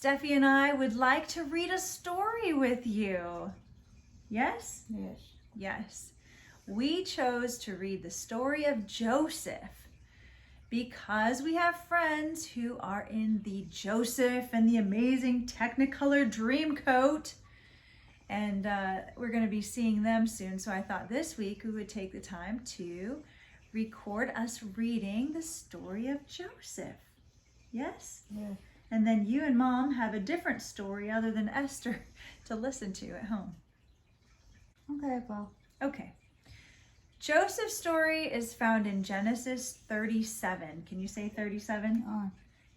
Steffi and I would like to read a story with you. Yes? Yes. Yes. We chose to read the story of Joseph because we have friends who are in the Joseph and the Amazing Technicolor Dreamcoat. And we're going to be seeing them soon. So I thought this week we would take the time to record us reading the story of Joseph. Yes? Yeah. And then you and Mom have a different story other than Esther to listen to at home. Okay, well. Okay. Joseph's story is found in Genesis 37. Can you say 37?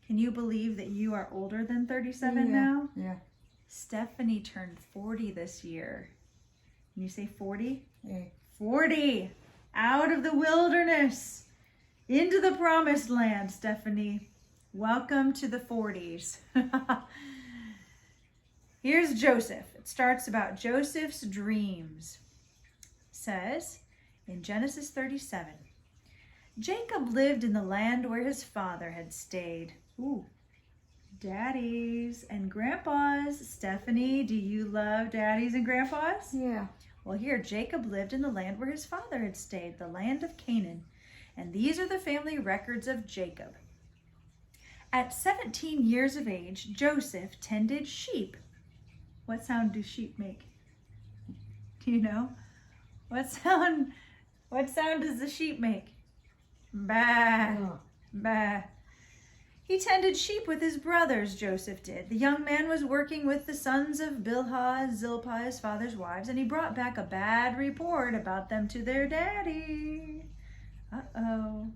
Can you believe that you are older than 37 now? Yeah. Stephanie turned 40 this year. Can you say 40? Yeah. 40! Out of the wilderness, into the promised land, Stephanie. Welcome to the 40s. Here's Joseph. It starts about Joseph's dreams. It says in Genesis 37, Jacob lived in the land where his father had stayed. Ooh, daddies and grandpas. Stephanie, do you love daddies and grandpas? Yeah. Well, here, Jacob lived in the land where his father had stayed, the land of Canaan. And these are the family records of Jacob. At 17 years of age, Joseph tended sheep. What sound do sheep make? Do you know? What sound does the sheep make? Bah, Oh. bah. He tended sheep with his brothers, Joseph did. The young man was working with the sons of Bilhah, Zilpah, his father's wives, and he brought back a bad report about them to their daddy. Uh-oh.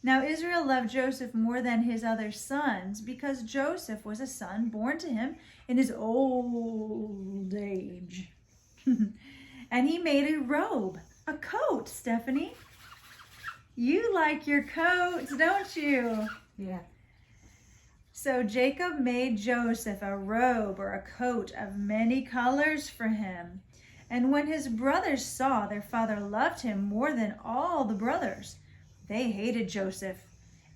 Now Israel loved Joseph more than his other sons because Joseph was a son born to him in his old age. And he made a robe, a coat, Stephanie. You like your coats, don't you? Yeah. So Jacob made Joseph a robe or a coat of many colors for him. And when his brothers saw their father loved him more than all the brothers, they hated Joseph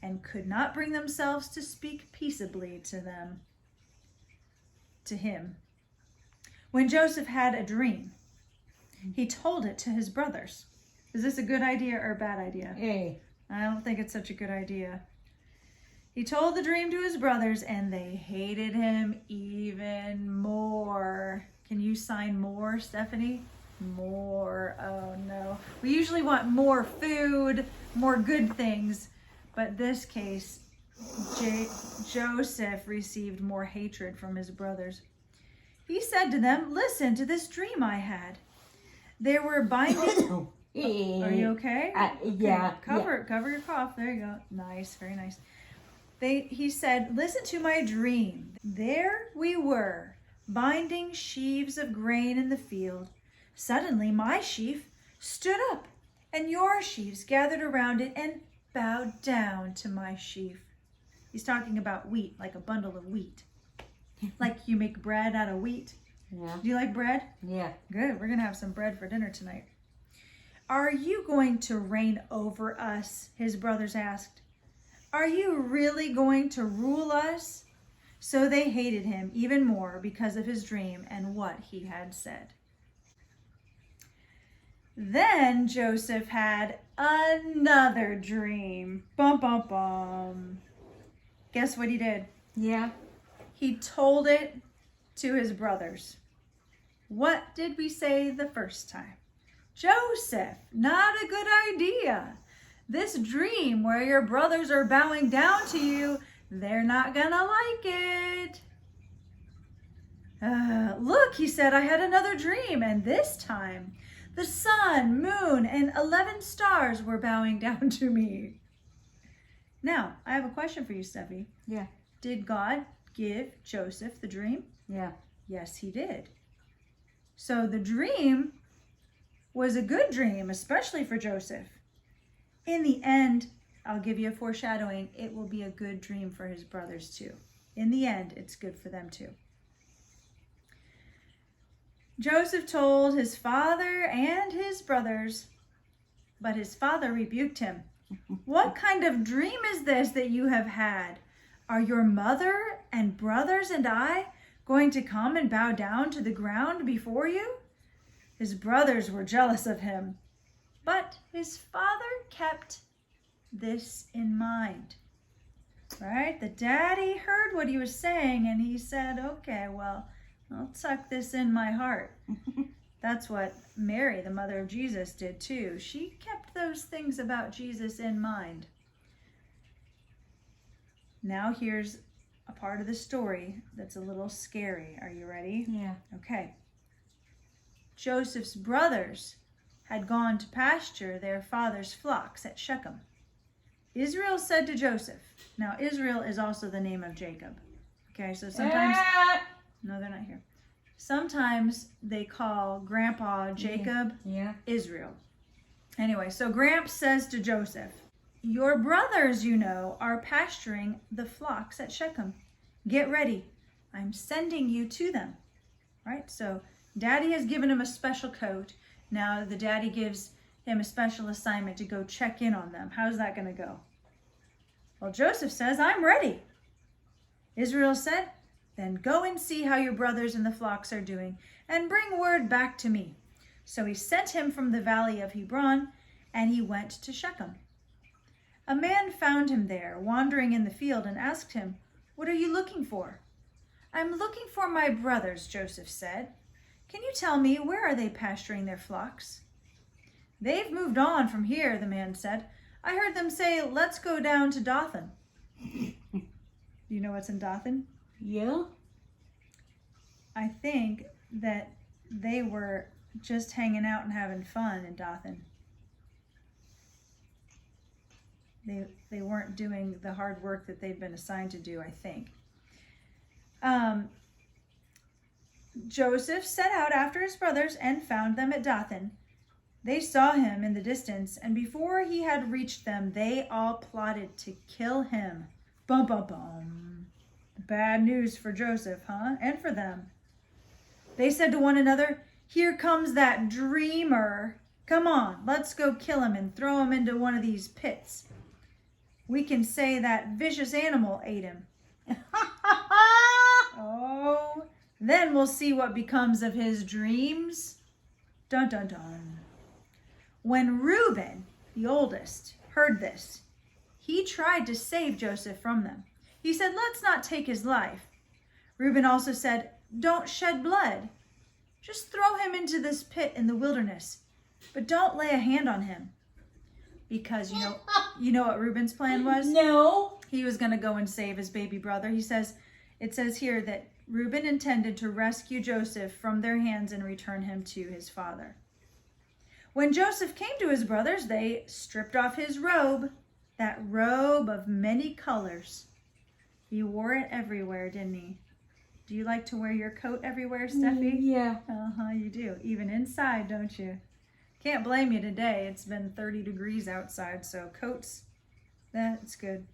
and could not bring themselves to speak peaceably to him. When Joseph had a dream, he told it to his brothers. Is this a good idea or a bad idea? Hey. I don't think it's such a good idea. He told the dream to his brothers, and they hated him even more. Can you sign more, Stephanie? More. Oh, no. We usually want more food, more good things. But this case, Joseph received more hatred from his brothers. He said to them, listen to this dream I had. There were binding... Are you okay? Yeah. Cover your cough. There you go. Nice. Very nice. He said, listen to my dream. There we were, binding sheaves of grain in the field. Suddenly my sheaf stood up, and your sheaves gathered around it and bowed down to my sheaf. He's talking about wheat, like a bundle of wheat. Like you make bread out of wheat. Yeah. Do you like bread? Yeah. Good. We're going to have some bread for dinner tonight. Are you going to reign over us? His brothers asked. Are you really going to rule us? So they hated him even more because of his dream and what he had said. Then Joseph had another dream. Bum, bum, bum. Guess what he did? Yeah. He told it to his brothers. What did we say the first time? Joseph, not a good idea. This dream where your brothers are bowing down to you, they're not gonna like it. Look, he said, I had another dream, and this time the sun, moon, and 11 stars were bowing down to me. Now, I have a question for you, Steffi. Yeah. Did God give Joseph the dream? Yeah. Yes, he did. So the dream was a good dream, especially for Joseph. In the end, I'll give you a foreshadowing, it will be a good dream for his brothers too. In the end, it's good for them too. Joseph told his father and his brothers, but his father rebuked him. What kind of dream is this that you have had? Are your mother and brothers and I going to come and bow down to the ground before you?" His brothers were jealous of him, but his father kept this in mind. Right? The daddy heard what he was saying and he said, "Okay, well, I'll tuck this in my heart." That's what Mary, the mother of Jesus, did too. She kept those things about Jesus in mind. Now here's a part of the story that's a little scary. Are you ready? Yeah. Okay. Joseph's brothers had gone to pasture their father's flocks at Shechem. Israel said to Joseph, now Israel is also the name of Jacob. Okay, so sometimes, no, they're not here. Sometimes they call Grandpa Jacob Israel. Anyway, so Gramps says to Joseph, "Your brothers, you know, are pasturing the flocks at Shechem. Get ready. I'm sending you to them." Right? So Daddy has given him a special coat. Now the daddy gives him a special assignment to go check in on them. How's that going to go? Well, Joseph says, "I'm ready." Israel said, "Then go and see how your brothers and the flocks are doing, and bring word back to me." So he sent him from the valley of Hebron, and he went to Shechem. A man found him there, wandering in the field, and asked him, "What are you looking for?" "I'm looking for my brothers," Joseph said. "Can you tell me, where are they pasturing their flocks?" "They've moved on from here," the man said. "I heard them say, 'Let's go down to Dothan.'" You know what's in Dothan? Yeah. I think that they were just hanging out and having fun in Dothan. They weren't doing the hard work that they've been assigned to do, I think. Joseph set out after his brothers and found them at Dothan. They saw him in the distance, and before he had reached them, they all plotted to kill him. Bum, bum, bum. Bad news for Joseph, huh? And for them. They said to one another, "Here comes that dreamer. Come on, let's go kill him and throw him into one of these pits. We can say that vicious animal ate him." Oh, then we'll see what becomes of his dreams. Dun, dun, dun. When Reuben, the oldest, heard this, he tried to save Joseph from them. He said, "Let's not take his life." Reuben also said, "Don't shed blood. Just throw him into this pit in the wilderness, but don't lay a hand on him." Because you know what Reuben's plan was? No. He was going to go and save his baby brother. It says here that Reuben intended to rescue Joseph from their hands and return him to his father. When Joseph came to his brothers, they stripped off his robe, that robe of many colors. He wore it everywhere, didn't he? Do you like to wear your coat everywhere, Steffi? Yeah. You do. Even inside, don't you? Can't blame you today. It's been 30 degrees outside, so coats, that's good.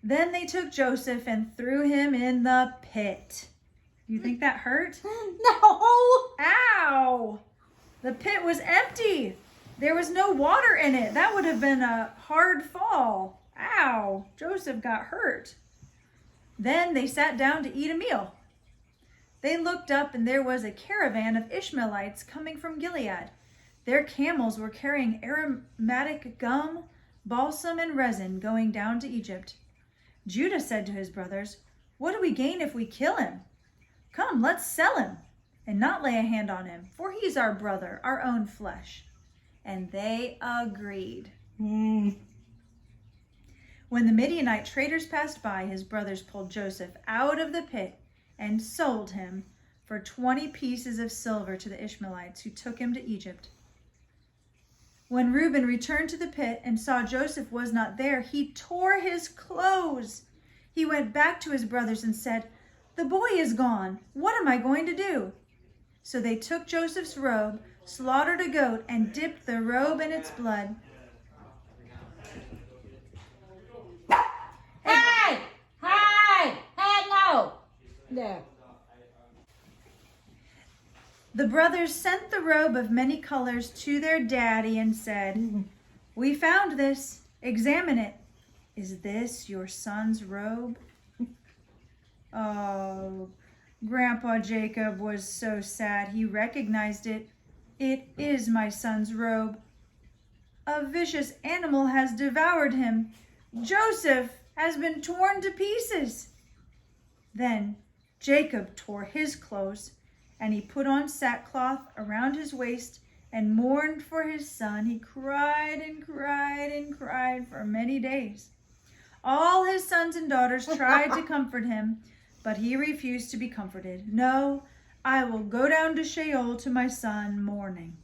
Then they took Joseph and threw him in the pit. You think that hurt? No. Ow! The pit was empty. There was no water in it. That would have been a hard fall. Ow! Joseph got hurt. Then they sat down to eat a meal. They looked up, and there was a caravan of Ishmaelites coming from Gilead. Their camels were carrying aromatic gum, balsam, and resin going down to Egypt. Judah said to his brothers, "What do we gain if we kill him? Come, let's sell him and not lay a hand on him, for he's our brother, our own flesh." And they agreed. When the Midianite traders passed by, his brothers pulled Joseph out of the pit and sold him for 20 pieces of silver to the Ishmaelites, who took him to Egypt. When Reuben returned to the pit and saw Joseph was not there, he tore his clothes. He went back to his brothers and said, "The boy is gone. What am I going to do?" So they took Joseph's robe, slaughtered a goat, and dipped the robe in its blood. Hey, no. There. The brothers sent the robe of many colors to their daddy and said, "We found this. Examine it. Is this your son's robe?" Oh, Grandpa Jacob was so sad he recognized it. It is my son's robe. A vicious animal has devoured him. Joseph has been torn to pieces. Then Jacob tore his clothes, and he put on sackcloth around his waist and mourned for his son. He cried and cried and cried for many days. All his sons and daughters tried to comfort him, but he refused to be comforted. No, I will go down to Sheol to my son mourning.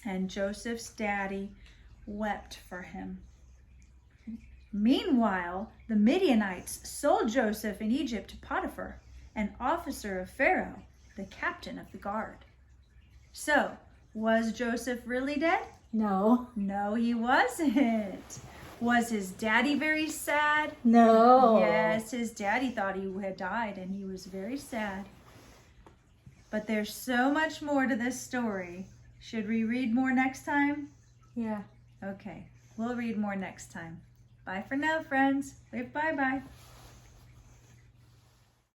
And Joseph's daddy wept for him. Meanwhile, the Midianites sold Joseph in Egypt to Potiphar, an officer of Pharaoh, the captain of the guard. So, was Joseph really dead? No. No, he wasn't. Was his daddy very sad? No. Yes, his daddy thought he had died and he was very sad. But there's so much more to this story. Should we read more next time? Yeah. Okay, we'll read more next time. Bye for now, friends. Wave bye-bye.